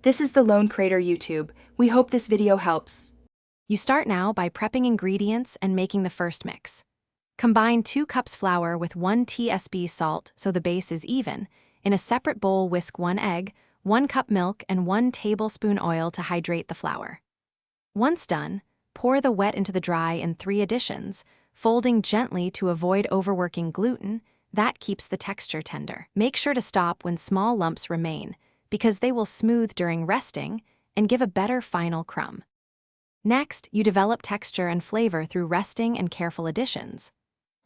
This is the Lone Crater YouTube. We hope this video helps. You start now by prepping ingredients and making the first mix. Combine 2 cups flour with 1 tsp salt so the base is even. In a separate bowl, whisk 1 egg, 1 cup milk, and 1 tablespoon oil to hydrate the flour. Once done, pour the wet into the dry in 3 additions, folding gently to avoid overworking gluten. That keeps the texture tender. Make sure to stop when small lumps remain, because they will smooth during resting and give a better final crumb. Next, you develop texture and flavor through resting and careful additions.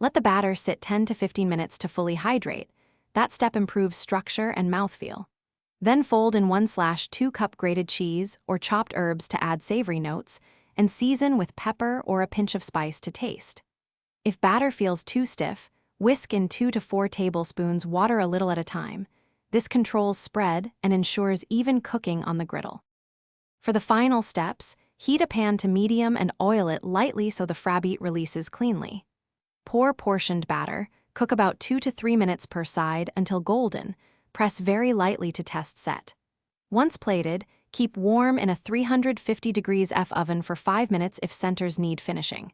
Let the batter sit 10 to 15 minutes to fully hydrate. That step improves structure and mouthfeel. Then fold in 1/2 cup grated cheese or chopped herbs to add savory notes, and season with pepper or a pinch of spice to taste. If batter feels too stiff, whisk in 2 to 4 tablespoons water a little at a time. This controls spread and ensures even cooking on the griddle. For the final steps, heat a pan to medium and oil it lightly so the Rabbeat releases cleanly. Pour portioned batter, cook about 2 to 3 minutes per side until golden. Press very lightly to test set. Once plated, keep warm in a 350 degrees F oven for 5 minutes if centers need finishing.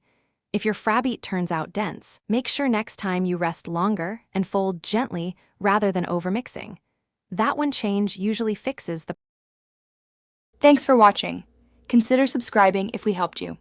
If your Rabbeat turns out dense, make sure next time you rest longer and fold gently rather than overmixing. That one change usually fixes the. Thanks for watching. Consider subscribing if we helped you.